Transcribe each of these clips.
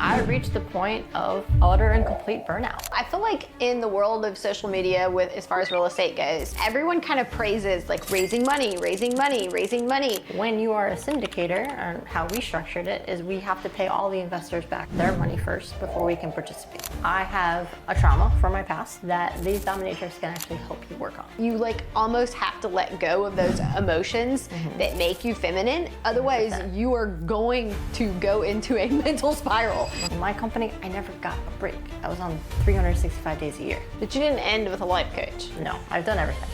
I reached the point of utter and complete burnout. I feel like in the world of social media, with as far as real estate goes, everyone kind of praises like raising money, raising money, raising money. When you are a syndicator, and how we structured it is we have to pay all the investors back their money first before we can participate. I have a trauma from my past that these dominatrix can actually help you work on. You like almost have to let go of those emotions that make you feminine. Otherwise, you are going to go into a mental spiral. In my company, I never got a break. I was on 365 days a year. But you didn't end with a life coach. No, I've done everything.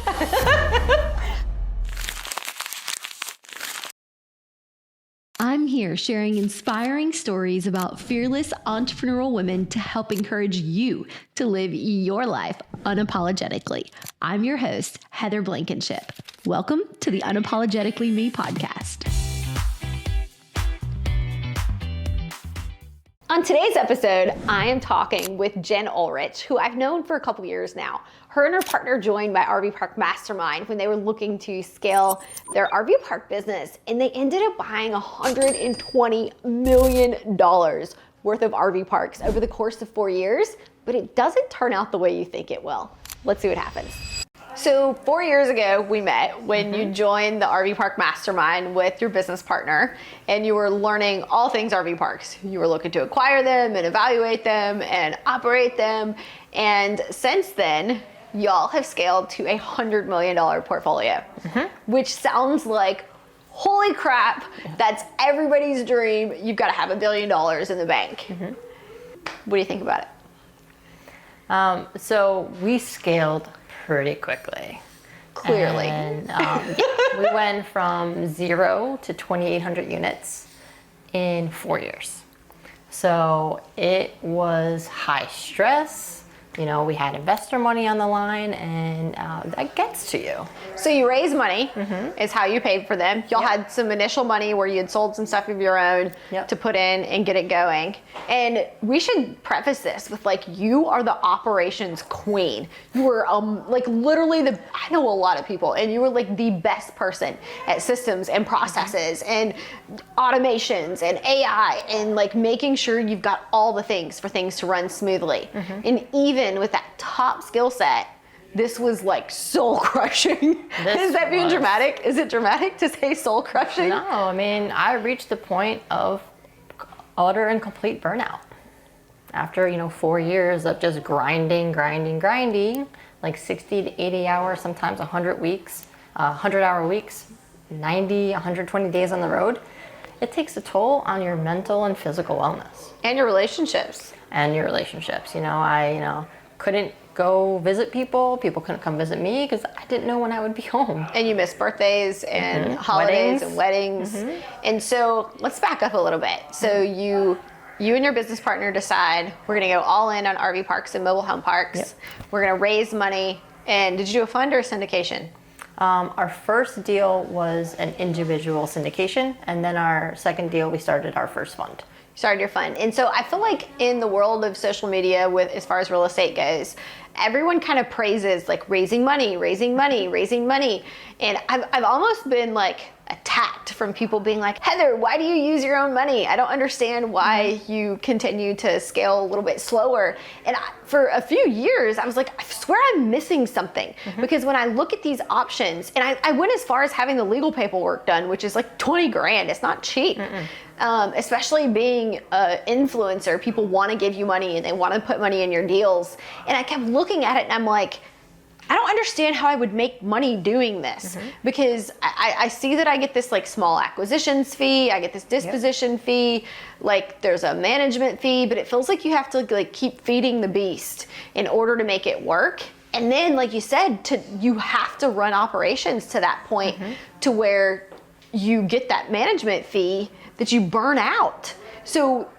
I'm here sharing inspiring stories about fearless entrepreneurial women to help encourage you to live your life unapologetically. I'm your host, Heather Blankenship. Welcome to the Unapologetically Me podcast. On today's episode, I am talking with Jen Ullrich, who I've known for a couple years now. Her and her partner joined my RV Park Mastermind when they were looking to scale their RV park business, and they ended up buying $120 million worth of RV parks over the course of 4 years, but it doesn't turn out the way you think it will. Let's see what happens. So 4 years ago, we met when you joined the RV Park Mastermind with your business partner, and you were learning all things RV parks. You were looking to acquire them and evaluate them and operate them. And since then, y'all have scaled to $100 million portfolio, which sounds like, holy crap, that's everybody's dream. You've got to have $1 billion in the bank. What do you think about it? So we scaled pretty quickly. Clearly. And we went from 0 to 2,800 units in 4 years. So it was high stress. You know, we had investor money on the line, and that gets to you. So you raise money is how you paid for them. Y'all had some initial money where you had sold some stuff of your own to put in and get it going. And we should preface this with like, you are the operations queen. You were like literally I know a lot of people, and you were like the best person at systems and processes and automations and AI and like making sure you've got all the things for things to run smoothly. And even with that top skill set, this was like soul crushing. Is that being dramatic? Is it dramatic to say soul crushing? No, I mean, I reached the point of utter and complete burnout. After, 4 years of just grinding, like 60 to 80 hours, sometimes 100 weeks, 100-hour weeks, 90, 120 days on the road, it takes a toll on your mental and physical wellness. And your relationships. I couldn't go visit people. People couldn't come visit me because I didn't know when I would be home. And you missed birthdays and holidays and weddings. And so let's back up a little bit. So you and your business partner decide we're going to go all in on RV parks and mobile home parks. We're going to raise money. And did you do a fund or a syndication? Our first deal was an individual syndication, and then our second deal, we started our first fund. Started your fund. And so I feel like in the world of social media, with as far as real estate goes, everyone kind of praises like raising money, raising money, raising money. And I've almost been like attacked from people being like, Heather, why do you use your own money? I don't understand why you continue to scale a little bit slower. And for a few years, I was like, I swear I'm missing something. Because when I look at these options, and I went as far as having the legal paperwork done, which is like 20 grand. It's not cheap. Especially being an influencer, people want to give you money and they want to put money in your deals. And I kept looking at it and I'm like, I don't understand how I would make money doing this because I see that I get this like small acquisitions fee, I get this disposition fee, like there's a management fee, but it feels like you have to like keep feeding the beast in order to make it work. And then, like you said, you have to run operations to that point to where you get that management fee that you burn out. So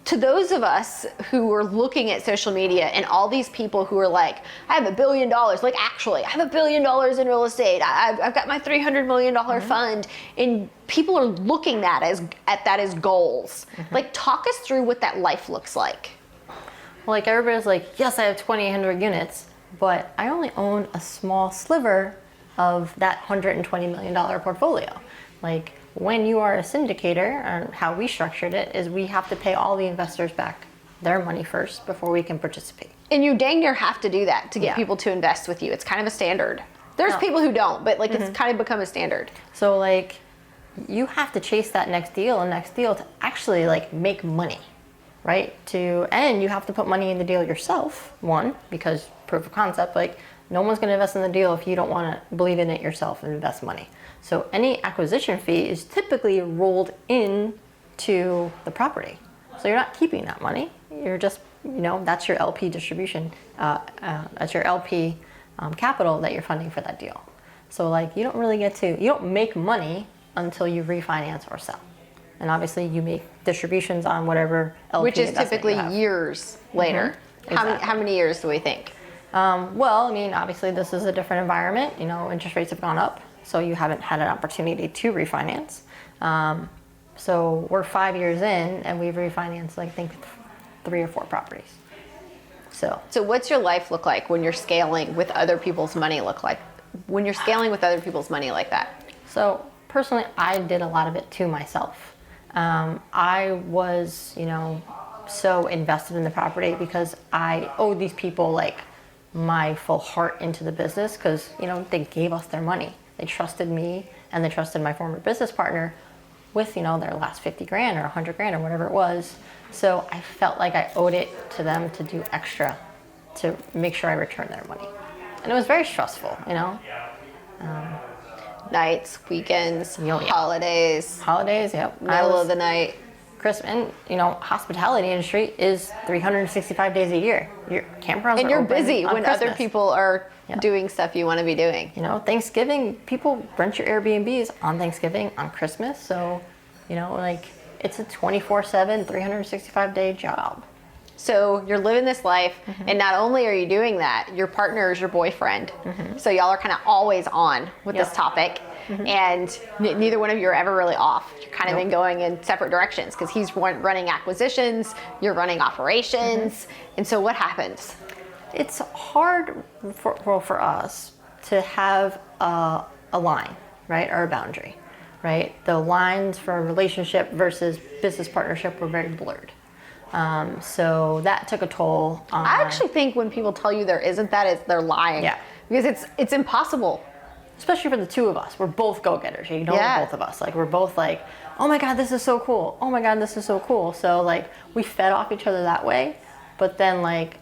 to those of us who are looking at social media and all these people who are like, I have $1 billion, like actually, I have $1 billion in real estate. I've got my $300 million fund, and people are looking at that as goals. Like, talk us through what that life looks like. Like everybody's like, yes, I have 2,800 units, but I only own a small sliver of that $120 million portfolio. Like, when you are a syndicator, or how we structured it, is we have to pay all the investors back their money first before we can participate. And you dang near have to do that to get Yeah. people to invest with you. It's kind of a standard. There's people who don't, but like it's kind of become a standard. So like, you have to chase that next deal to actually like make money, right? And you have to put money in the deal yourself, one, because proof of concept, like no one's gonna invest in the deal if you don't wanna believe in it yourself and invest money. So any acquisition fee is typically rolled into the property. So you're not keeping that money. You're just, that's your LP distribution. That's your LP capital that you're funding for that deal. So like you don't make money until you refinance or sell. And obviously you make distributions on whatever LP Which is investment typically you have. years later. Exactly. How many years do we think? Well, I mean, obviously this is a different environment. Interest rates have gone up, so you haven't had an opportunity to refinance. So we're 5 years in, and we've refinanced, I think, 3 or 4 properties. So what's your life look like when you're scaling with other people's money when you're scaling with other people's money like that? So personally, I did a lot of it to myself. I was, so invested in the property because I owed these people like my full heart into the business because, they gave us their money. They trusted me and they trusted my former business partner with, their last 50 grand or 100 grand or whatever it was. So I felt like I owed it to them to do extra to make sure I returned their money. And it was very stressful, Nights, weekends, Yeah. holidays, Holidays, yep. middle of the night. Christmas, and hospitality industry is 365 days a year. Your campgrounds And are you're open busy on when Christmas. other people are doing stuff you want to be doing. Thanksgiving, people rent your Airbnbs on Thanksgiving, on Christmas. So, it's a 24/7, 365-day job. So you're living this life, and not only are you doing that, your partner is your boyfriend. So y'all are kind of always on with this topic, and neither one of you are ever really off. You're kind of been going in separate directions because he's running acquisitions, you're running operations, and so what happens? It's hard for us to have a line, right, or a boundary, right? The lines for a relationship versus business partnership were very blurred. So that took a toll on... I actually think when people tell you there isn't that, they're lying. Yeah. Because it's impossible. Especially for the two of us. We're both go-getters, both of us. Like, we're both like, oh my God, this is so cool. Oh my God, this is so cool. So, like, we fed off each other that way. But then, like,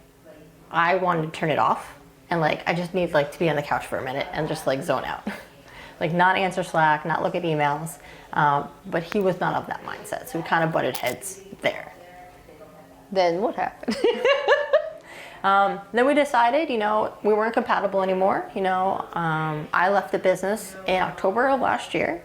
I wanted to turn it off. And, like, I just need, like, to be on the couch for a minute and just, like, zone out. Like, not answer Slack, not look at emails. But he was not of that mindset. So we kind of butted heads there. Then what happened? Then we decided, we weren't compatible anymore. I left the business in October of last year,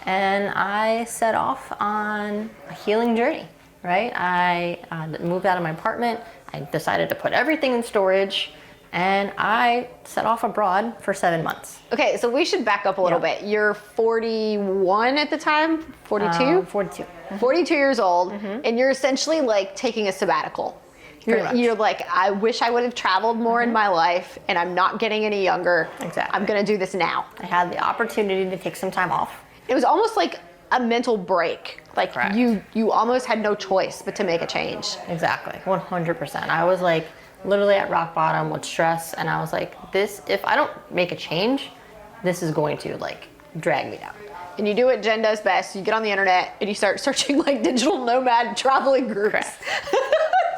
and I set off on a healing journey, right? I moved out of my apartment. I decided to put everything in storage, and I set off abroad for 7 months. Okay, so we should back up a little bit. You're 41 at the time? 42? 42. 42 years old, and you're essentially like taking a sabbatical. Pretty much. You're like, I wish I would have traveled more in my life, and I'm not getting any younger. Exactly. I'm gonna do this now. I had the opportunity to take some time off. It was almost like a mental break. Like Correct. you almost had no choice but to make a change. Exactly, 100%. I was like literally at rock bottom with stress, and I was like, if I don't make a change, this is going to like drag me down. And you do what Jen does best. You get on the internet and you start searching like digital nomad traveling groups.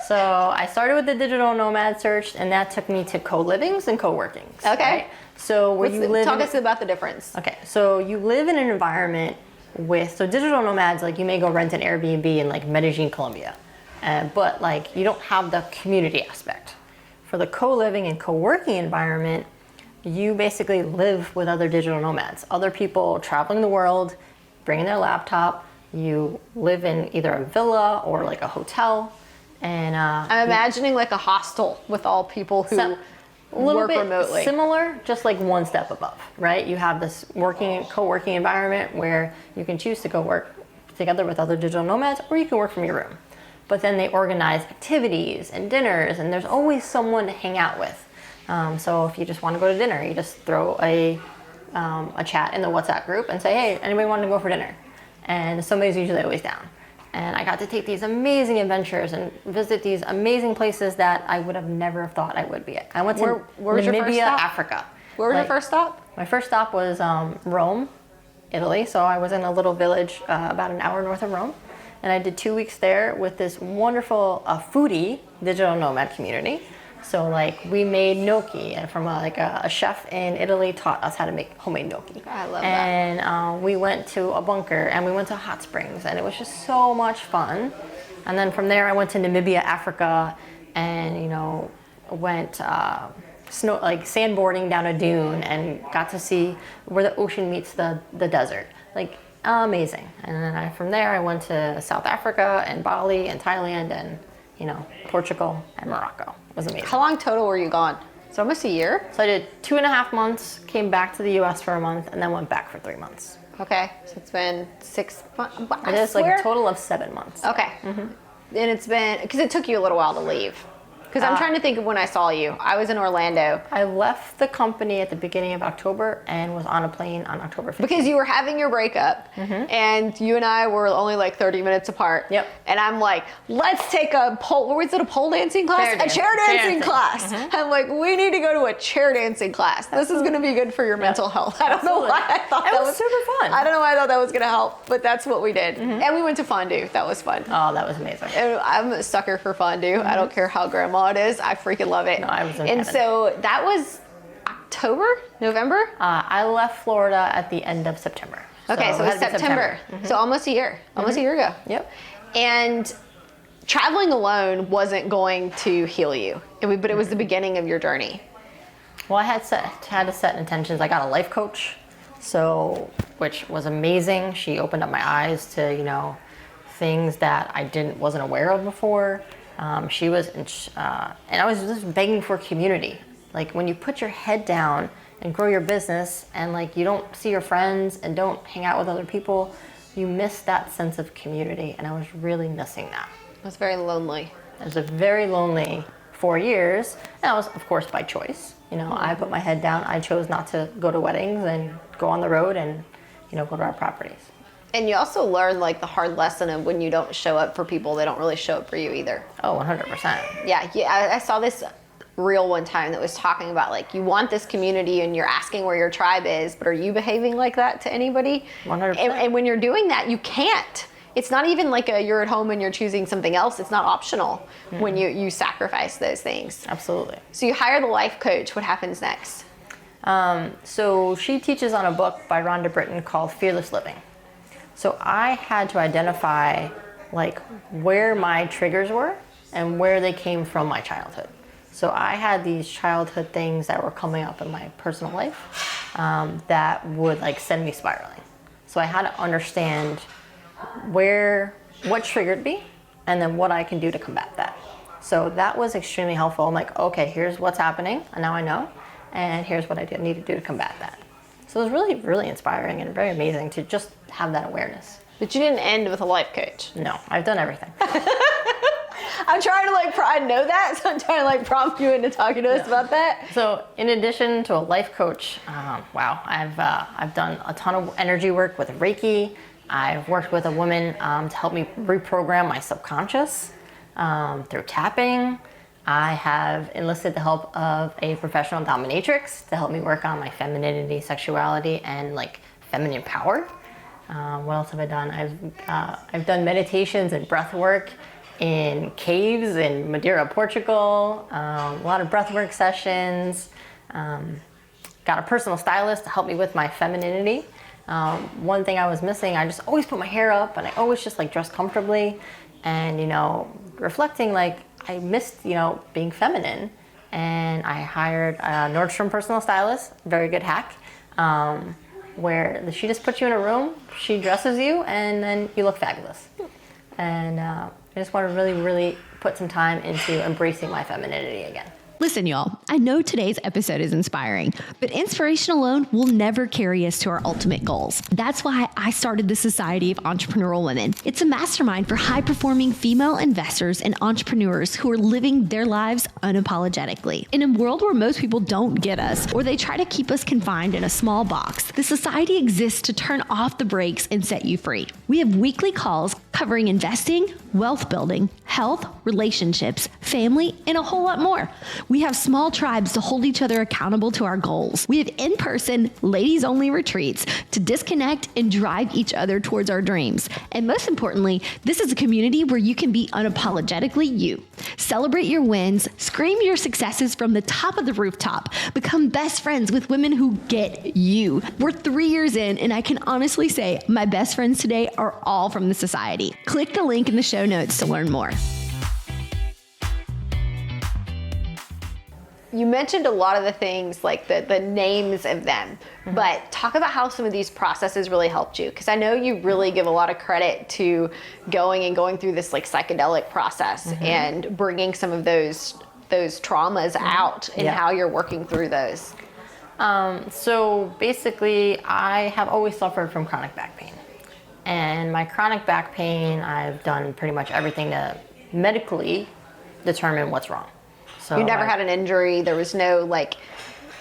So I started with the digital nomad search, and that took me to co-livings and co-workings. Okay. Right? So where you live. Talk us about the difference. Okay, so you live in an environment so digital nomads, like you may go rent an Airbnb in like Medellin, Colombia, but like you don't have the community aspect. For the co-living and co-working environment, you basically live with other digital nomads, other people traveling the world, bringing their laptop. You live in either a villa or like a hotel. And I'm imagining like a hostel with all people who a little work bit remotely. Similar, just like one step above, right? You have this co-working environment where you can choose to go work together with other digital nomads, or you can work from your room. But then they organize activities and dinners, and there's always someone to hang out with. So if you just want to go to dinner, you just throw a chat in the WhatsApp group and say, hey, anybody want to go for dinner? and somebody's usually always down. And I got to take these amazing adventures and visit these amazing places that I would have never thought I would be at. I went to Where was your first Namibia, stop? Africa. Where was your first stop? My first stop was Rome, Italy. So I was in a little village about an hour north of Rome. And I did 2 weeks there with this wonderful foodie digital nomad community. So like we made gnocchi, and from a chef in Italy taught us how to make homemade gnocchi. I love that. And we went to a bunker and we went to hot springs, and it was just so much fun. And then from there I went to Namibia, Africa, and went sandboarding down a dune and got to see where the ocean meets the desert. Like amazing. And then from there I went to South Africa and Bali and Thailand and Portugal and Morocco. It was amazing. How long total were you gone? It's almost a year. So I did 2.5 months, came back to the US for a month, and then went back for 3 months. Okay, so it's been 6 months. It is like a total of 7 months. Okay. And it's been, because it took you a little while to leave. Because I'm trying to think of when I saw you. I was in Orlando. I left the company at the beginning of October and was on a plane on October 15th. Because you were having your breakup, and you and I were only like 30 minutes apart. Yep. And I'm like, let's take a pole, was it a pole dancing class? Chair dance. A chair dancing Chair class. I'm like, we need to go to a chair dancing class. This is going to be good for your mental health. I don't know why I thought that was super fun. I don't know why I thought that was going to help, but that's what we did. And we went to fondue. That was fun. Oh, that was amazing. And I'm a sucker for fondue. I don't care how grandma it is. I freaking love it. No, I was in And heaven. so that was October, November? I left Florida at the end of September. Okay, so it was had to be September. So almost a year. Almost a year ago. Yep. And traveling alone wasn't going to heal you, but it was the beginning of your journey. Well, I had to set intentions. I got a life coach, which was amazing. She opened up my eyes to things that I wasn't aware of before. She was, and I was just begging for community. Like when you put your head down and grow your business, and like you don't see your friends and don't hang out with other people, you miss that sense of community. And I was really missing that. It was very lonely. It was a very lonely 4 years, and that was, of course, by choice. I put my head down. I chose not to go to weddings and go on the road and, go to our properties. And you also learn like the hard lesson of when you don't show up for people, they don't really show up for you either. Oh, 100%. Yeah, I saw this reel one time that was talking about like you want this community and you're asking where your tribe is, but are you behaving like that to anybody? 100%. And when you're doing that, you can't. It's not even like you're at home and you're choosing something else. It's not optional when you sacrifice those things. Absolutely. So you hire the life coach. What happens next? So she teaches on a book by Rhonda Britton called Fearless Living. So I had to identify like where my triggers were and where they came from my childhood. So I had these childhood things that were coming up in my personal life that would like send me spiraling. So I had to understand what triggered me and then what I can do to combat that. So that was extremely helpful. I'm like, okay, here's what's happening, and now I know, and here's what I need to do to combat that. So it was really, really inspiring and very amazing to just have that awareness. But you didn't end with a life coach. No, I've done everything. I'm trying to I know that, so I'm trying to prompt you into talking to us about that. So in addition to a life coach, I've done a ton of energy work with Reiki. I've worked with a woman to help me reprogram my subconscious through tapping. I have enlisted the help of a professional dominatrix to help me work on my femininity, sexuality, and feminine power. What else have I done? I've done meditations and breath work in caves in Madeira, Portugal. A lot of breath work sessions. Got a personal stylist to help me with my femininity. One thing I was missing, I just always put my hair up and I always just dress comfortably, and reflecting I missed being feminine, and I hired a Nordstrom personal stylist, very good hack, where she just puts you in a room, she dresses you, and then you look fabulous. And I just want to really, really put some time into embracing my femininity again. Listen, y'all, I know today's episode is inspiring, but inspiration alone will never carry us to our ultimate goals. That's why I started the Society of Entrepreneurial Women. It's a mastermind for high-performing female investors and entrepreneurs who are living their lives unapologetically. In a world where most people don't get us, or they try to keep us confined in a small box, the Society exists to turn off the brakes and set you free. We have weekly calls covering investing, wealth building, health, relationships, family, and a whole lot more. We have small tribes to hold each other accountable to our goals. We have in-person, ladies-only retreats to disconnect and drive each other towards our dreams. And most importantly, this is a community where you can be unapologetically you. Celebrate your wins, scream your successes from the top of the rooftop, become best friends with women who get you. We're 3 years in, and I can honestly say my best friends today are all from the Society. Click the link in the show notes to learn more. You mentioned a lot of the things, like the names of them, but talk about how some of these processes really helped you. Because I know you really give a lot of credit to going through this like psychedelic process and bringing some of those traumas out and how you're working through those. So basically, I have always suffered from chronic back pain. And my chronic back pain, I've done pretty much everything to medically determine what's wrong. So You never had an injury? There was no like...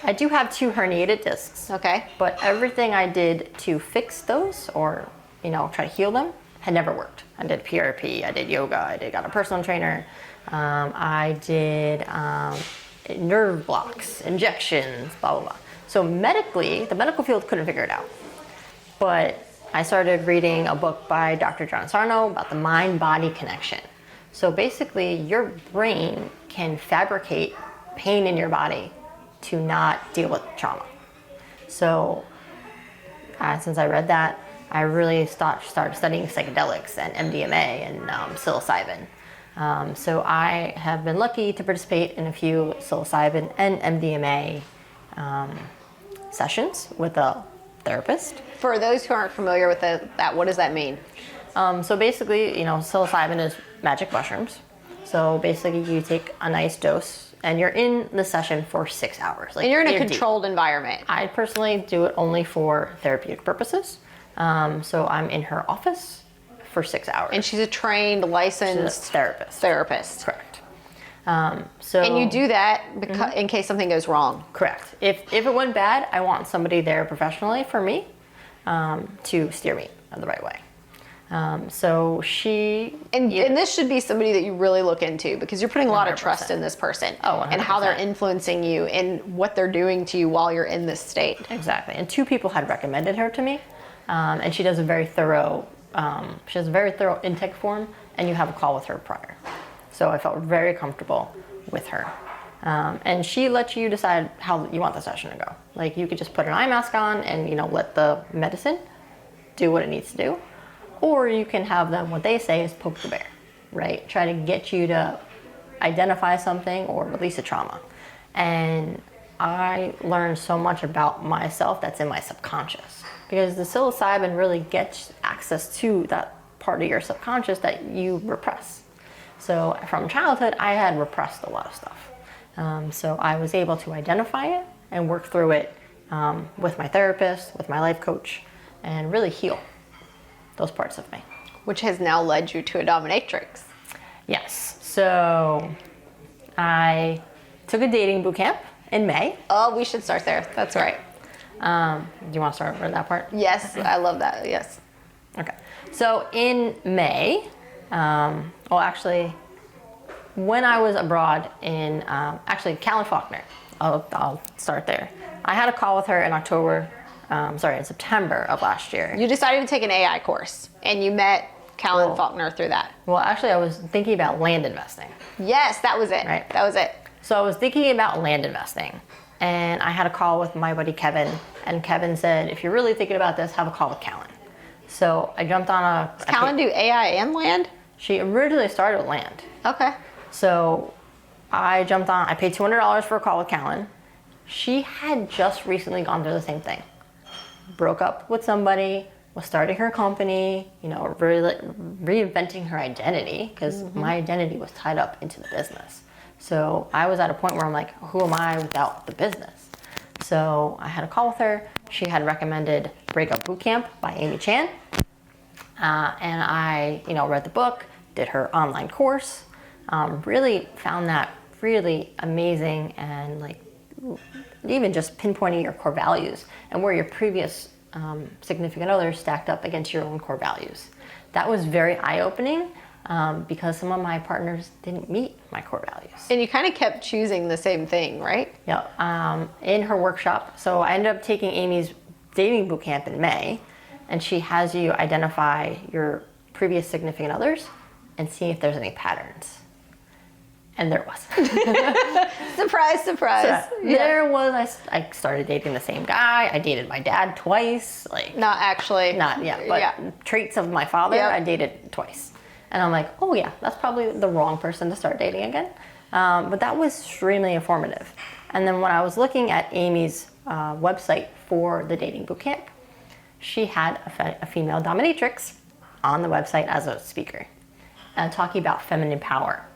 I do have 2 herniated discs. Okay. But everything I did to fix those or, try to heal them had never worked. I did PRP, I did yoga, got a personal trainer. I did nerve blocks, injections, blah, blah, blah. So medically, the medical field couldn't figure it out. But I started reading a book by Dr. John Sarno about the mind-body connection. So basically, your brain can fabricate pain in your body to not deal with trauma. So since I read that, I really started studying psychedelics and MDMA and psilocybin. So I have been lucky to participate in a few psilocybin and MDMA sessions with a therapist. For those who aren't familiar with that, what does that mean? So basically, psilocybin is magic mushrooms. So basically you take a nice dose and you're in the session for 6 hours. And you're in a controlled environment. I personally do it only for therapeutic purposes. So I'm in her office for 6 hours. And she's a trained, licensed therapist. Correct. And you do that because, in case something goes wrong. Correct. If it went bad, I want somebody there professionally for me to steer me the right way. So she... And this should be somebody that you really look into because you're putting a lot of trust in this person. Oh, 100%. And how they're influencing you and what they're doing to you while you're in this state. Exactly. And 2 people had recommended her to me. And she does a very thorough intake form, and you have a call with her prior. So I felt very comfortable with her. And she lets you decide how you want the session to go. Like you could just put an eye mask on and, let the medicine do what it needs to do. Or you can have them, what they say is poke the bear, right? Try to get you to identify something or release a trauma. And I learned so much about myself that's in my subconscious because the psilocybin really gets access to that part of your subconscious that you repress. So from childhood, I had repressed a lot of stuff. So I was able to identify it and work through it with my therapist, with my life coach, and really heal those parts of me. Which has now led you to a dominatrix. Yes. So I took a dating boot camp in May. Oh, we should start there. That's right. Do you want to start with that part? Yes, I love that. Yes. Okay. So in May, actually, when I was abroad in, Callan Faulkner, I'll start there. I had a call with her in in September of last year. You decided to take an AI course, and you met Callan Faulkner through that. Well, actually, I was thinking about land investing. Yes, that was it. Right. That was it. So I was thinking about land investing, and I had a call with my buddy Kevin, and Kevin said, if you're really thinking about this, have a call with Callan. So I jumped on Does Callan do AI and land? She originally started with land. Okay. So I jumped on, I paid $200 for a call with Callan. She had just recently gone through the same thing. Broke up with somebody, was starting her company, really reinventing her identity because my identity was tied up into the business. So I was at a point where I'm like, who am I without the business? So I had a call with her. She had recommended Breakup Bootcamp by Amy Chan. And I, read the book, did her online course, really found that really amazing, and like even just pinpointing your core values and where your previous significant other stacked up against your own core values. That was very eye-opening because some of my partners didn't meet my core values. And you kind of kept choosing the same thing, right? Yeah. In her workshop, so I ended up taking Amy's dating bootcamp in May, and she has you identify your previous significant others and see if there's any patterns. And there was. Surprise, surprise. So there was. I started dating the same guy. I dated my dad twice. Not actually. Not yet, but traits of my father, I dated twice. And I'm like, oh yeah, that's probably the wrong person to start dating again. But that was extremely informative. And then when I was looking at Amy's website for the dating bootcamp, she had a female dominatrix on the website as a speaker and talking about feminine power.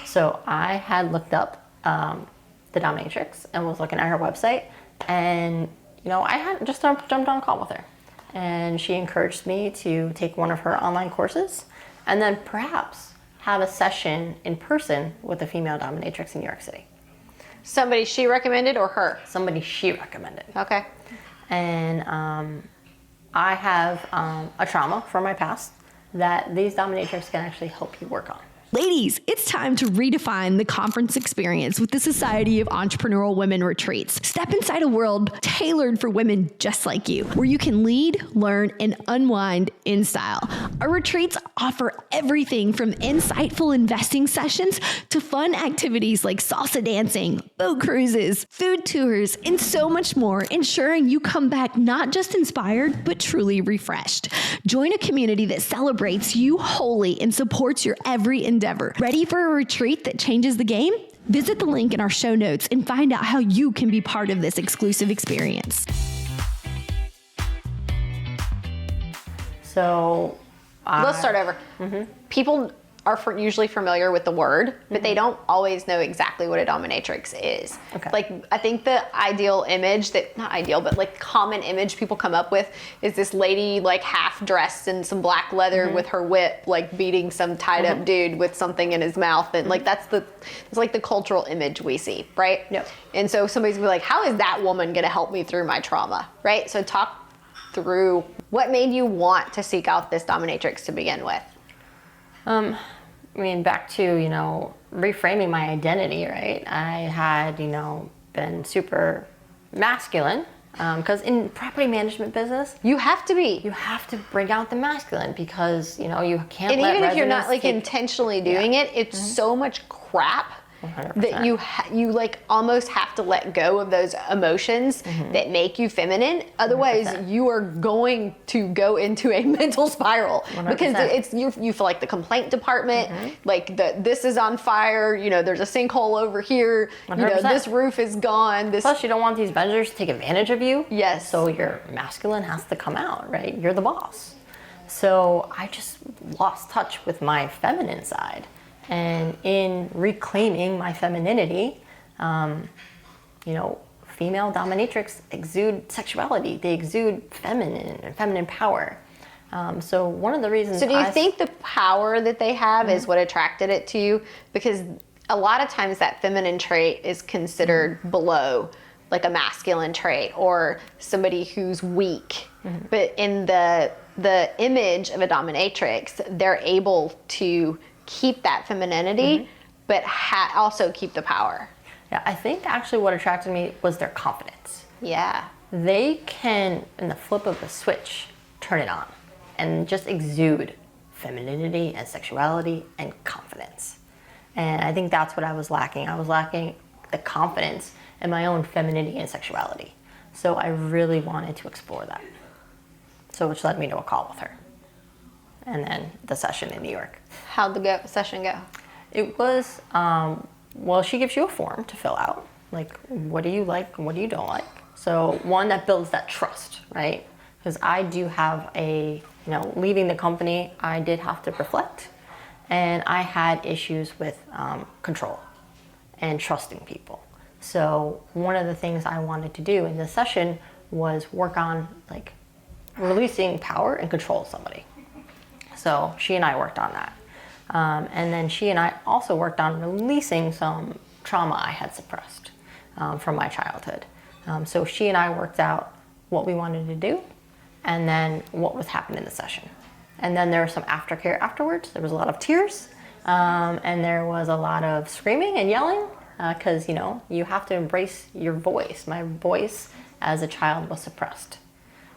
So I had looked up the dominatrix and was looking at her website, and I had just jumped on a call with her, and she encouraged me to take one of her online courses and then perhaps have a session in person with a female dominatrix in New York City. Somebody she recommended or her? Somebody she recommended. Okay. And I have a trauma from my past that these dominatrix can actually help you work on. Ladies, it's time to redefine the conference experience with the Society of Entrepreneurial Women Retreats. Step inside a world tailored for women just like you, where you can lead, learn, and unwind in style. Our retreats offer everything from insightful investing sessions to fun activities like salsa dancing, boat cruises, food tours, and so much more, ensuring you come back not just inspired, but truly refreshed. Join a community that celebrates you wholly and supports your every endeavor. Ready for a retreat that changes the game? Visit the link in our show notes and find out how you can be part of this exclusive experience. So let's start over. Mm-hmm. People are usually familiar with the word, but they don't always know exactly what a dominatrix is. Okay. Like, I think the ideal image not ideal, but like common image people come up with is this lady like half dressed in some black leather with her whip, like beating some tied up dude with something in his mouth. And like, it's like the cultural image we see, right? Yep. And so somebody's gonna be like, how is that woman gonna help me through my trauma, right? So talk through what made you want to seek out this dominatrix to begin with. Back to, reframing my identity, right? I had, been super masculine, because in property management business, You have to be. you have to bring out the masculine because, you can't And let even if you're not residents like take- intentionally doing it, it's so much crap 100%. that you like almost have to let go of those emotions that make you feminine. Otherwise, 100%. you are going to go into a mental spiral 100%. because you feel like the complaint department, like this is on fire. There's a sinkhole over here. 100%. This roof is gone. Plus, you don't want these vendors to take advantage of you. Yes. So your masculine has to come out, right? You're the boss. So I just lost touch with my feminine side. And in reclaiming my femininity, female dominatrix exude sexuality. They exude feminine power. So one of the reasons. So do you think the power that they have is what attracted it to you? Because a lot of times that feminine trait is considered below like a masculine trait or somebody who's weak. But in the image of a dominatrix, they're able to keep that femininity, but also keep the power. Yeah, I think actually what attracted me was their confidence. Yeah. They can, in the flip of a switch, turn it on and just exude femininity and sexuality and confidence. And I think that's what I was lacking. I was lacking the confidence in my own femininity and sexuality. So I really wanted to explore that. So which led me to a call with her. And then the session in New York. How'd the session go? It was, she gives you a form to fill out. Like, what do you like and what do you don't like? So one that builds that trust, right? Because I do have leaving the company, I did have to reflect. And I had issues with control. and trusting people. So one of the things I wanted to do in this session was work on like releasing power and control of somebody. So she and I worked on that. And then she and I also worked on releasing some trauma I had suppressed from my childhood. So she and I worked out what we wanted to do and then what was happening in the session. And then there was some aftercare afterwards. There was a lot of tears and there was a lot of screaming and yelling because, you know, you have to embrace your voice. My voice as a child was suppressed.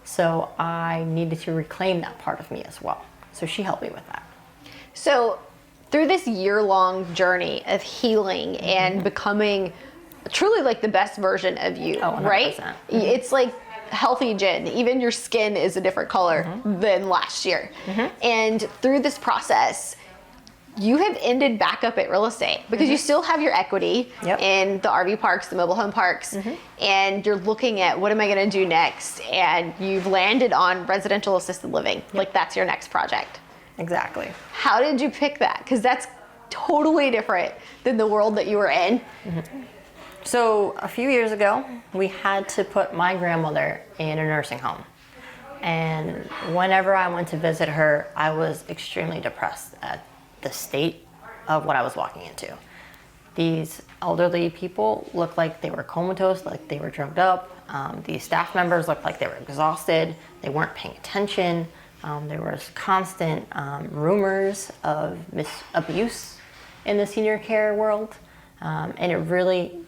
So I needed to reclaim that part of me as well. So she helped me with that. So through this year-long journey of healing and becoming truly like the best version of you, right? It's like healthy Jen. Even your skin is a different color than last year. And through this process, you have ended back up at real estate because you still have your equity in the RV parks, the mobile home parks, and you're looking at what am I going to do next? And you've landed on residential assisted living. Like that's your next project. Exactly. How did you pick that? Because that's totally different than the world that you were in. So a few years ago, we had to put my grandmother in a nursing home. And whenever I went to visit her, I was extremely depressed at the state of what I was walking into. These elderly people looked like they were comatose, like they were drugged up. These staff members looked like they were exhausted. They weren't paying attention. There was constant rumors of abuse in the senior care world. And it really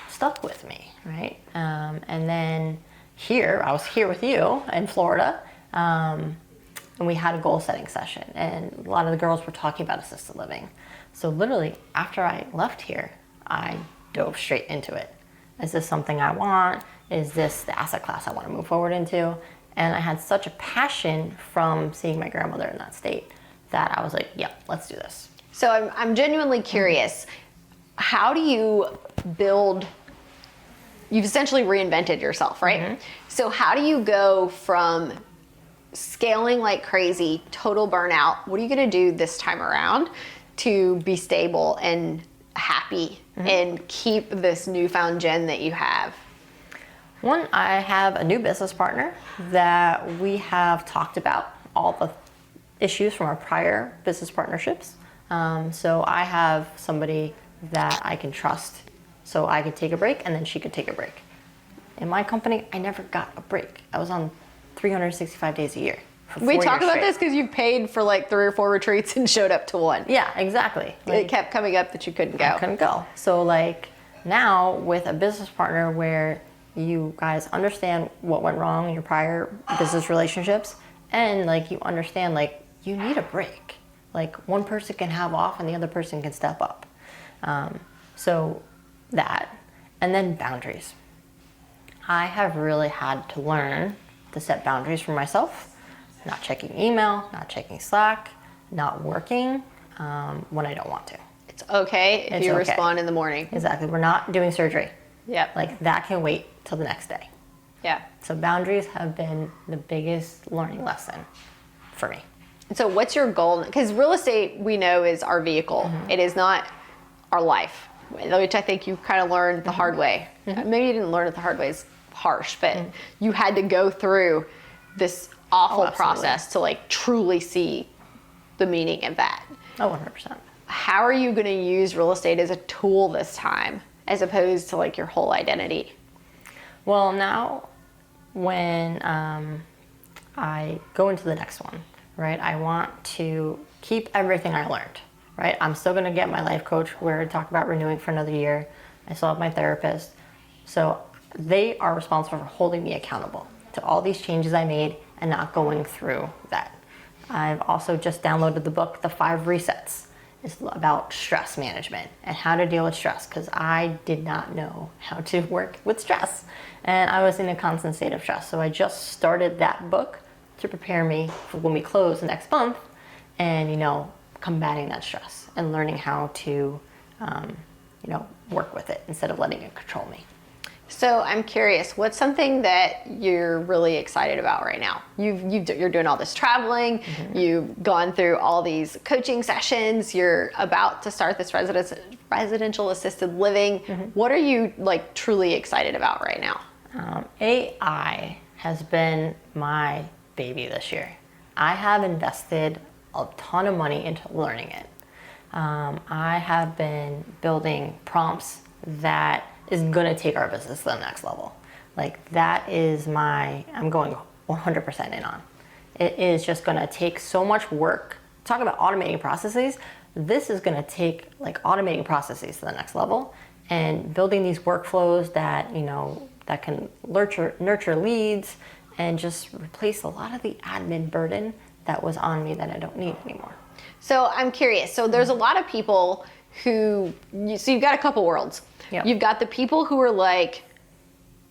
stuck with me, right? And then here, I was here with you in Florida, and we had a goal setting session, and a lot of the girls were talking about assisted living. So literally, after I left here, I dove straight into it. Is this something I want? Is this the asset class I want to move forward into? And I had such a passion from seeing my grandmother in that state that I was like, yeah, let's do this. So I'm genuinely curious. How do you build? You've essentially reinvented yourself, right? So how do you go from scaling like crazy, total burnout, what are you going to do this time around to be stable and happy and keep this newfound Jen that you have? One, I have a new business partner that we have talked about all the issues from our prior business partnerships. So I have somebody that I can trust, so I could take a break and then she could take a break. In my company, I never got a break. I was on 365 days a year. We talk about this because you paid for like 3 or 4 retreats and showed up to one. Yeah, exactly. It kept coming up that you couldn't go. I couldn't go. So like now with a business partner where you guys understand what went wrong in your prior business relationships, and like you understand like you need a break. Like one person can have off and the other person can step up. So that, and then boundaries. I have really had to learn to set boundaries for myself, not checking email, not checking Slack, not working when I don't want to. It's okay if you respond in the morning. Exactly. We're not doing surgery. Yep. Like that can wait till the next day. Yeah. So boundaries have been the biggest learning lesson for me. So what's your goal? Because real estate, we know, is our vehicle. It is not our life, which I think you kind of learned the hard way. Maybe you didn't learn it the hard way, it's harsh, but you had to go through this awful process to like truly see the meaning of that. Oh, 100%. How are you going to use real estate as a tool this time, as opposed to like your whole identity? Well, now when I go into the next one, right, I want to keep everything I learned, right? I'm still going to get my life coach where I talk about renewing for another year. I still have my therapist. So they are responsible for holding me accountable to all these changes I made and not going through that. I've also just downloaded the book, The 5 Resets. It's about stress management and how to deal with stress, because I did not know how to work with stress. And I was in a constant state of stress. So I just started that book to prepare me for when we close next month and, you know, combating that stress and learning how to, you know, work with it instead of letting it control me. So I'm curious, what's something that you're really excited about right now? You're doing all this traveling, you've gone through all these coaching sessions, you're about to start this residential assisted living. What are you like truly excited about right now? AI has been my baby this year. I have invested a ton of money into learning it. I have been building prompts that is going to take our business to the next level. Like that is I'm going 100% in on. It is just going to take so much work. Talk about automating processes. This is going to take like automating processes to the next level and building these workflows that, that can nurture leads and just replace a lot of the admin burden that was on me that I don't need anymore. So I'm curious. So there's a lot of people so you've got a couple worlds. Yep. You've got the people who are like,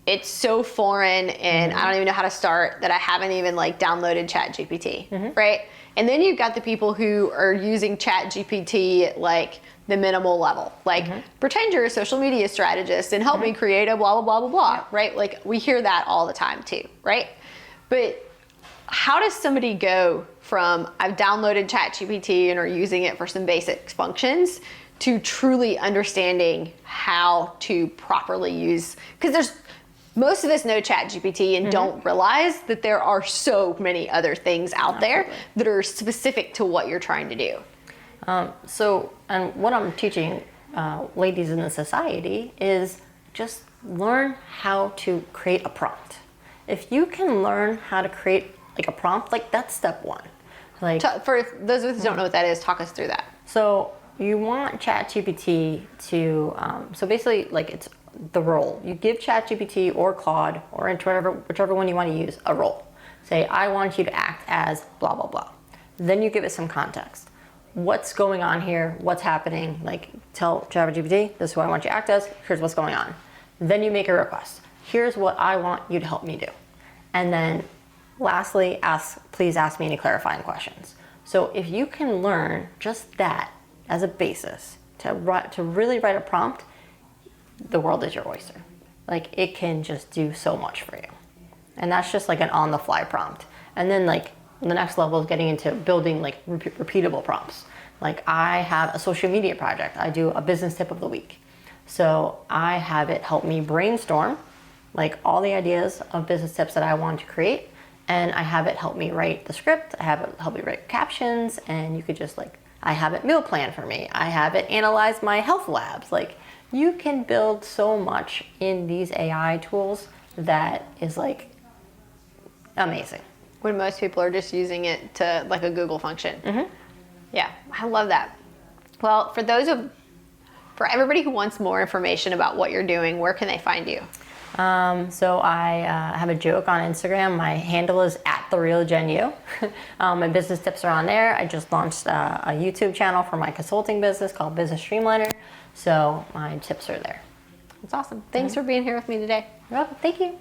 it's so foreign and I don't even know how to start that I haven't even like downloaded ChatGPT, right? And then you've got the people who are using ChatGPT at like the minimal level, like pretend you're a social media strategist and help me create a blah, blah, blah, blah, blah, right? Like we hear that all the time too, right? But how does somebody go from I've downloaded ChatGPT and are using it for some basic functions to truly understanding how to properly use, because most of us know ChatGPT and don't realize that there are so many other things out there that are specific to what you're trying to do. And what I'm teaching ladies in the society is just learn how to create a prompt. If you can learn how to create like a prompt, like that's step one. Like For those of us who don't know what that is, talk us through that. So you want ChatGPT to, so basically like it's the role. You give ChatGPT or Claude or whichever one you want to use a role. Say, I want you to act as blah, blah, blah. Then you give it some context. What's going on here? What's happening? Like tell ChatGPT, this is who I want you to act as. Here's what's going on. Then you make a request. Here's what I want you to help me do. And then lastly, please ask me any clarifying questions. So if you can learn just that as a basis to really write a prompt, the world is your oyster. Like it can just do so much for you. And that's just like an on-the-fly prompt. And then like the next level is getting into building like repeatable prompts. Like I have a social media project. I do a business tip of the week. So I have it help me brainstorm like all the ideas of business tips that I want to create. And I have it help me write the script. I have it help me write captions. And you could just like, I have it meal plan for me. I have it analyze my health labs. Like you can build so much in these AI tools that is like amazing. When most people are just using it to like a Google function. Yeah, I love that. Well, for everybody who wants more information about what you're doing, where can they find you? So I have a joke on Instagram. My handle is @TheRealJenU. My business tips are on there. I just launched a YouTube channel for my consulting business called Business Streamliner. So my tips are there. That's awesome. Thanks for being here with me today. You're welcome. Thank you.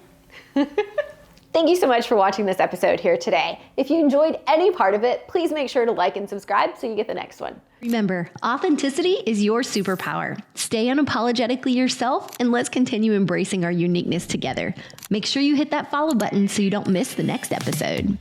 Thank you so much for watching this episode here today. If you enjoyed any part of it, please make sure to like and subscribe so you get the next one. Remember, authenticity is your superpower. Stay unapologetically yourself, and let's continue embracing our uniqueness together. Make sure you hit that follow button so you don't miss the next episode.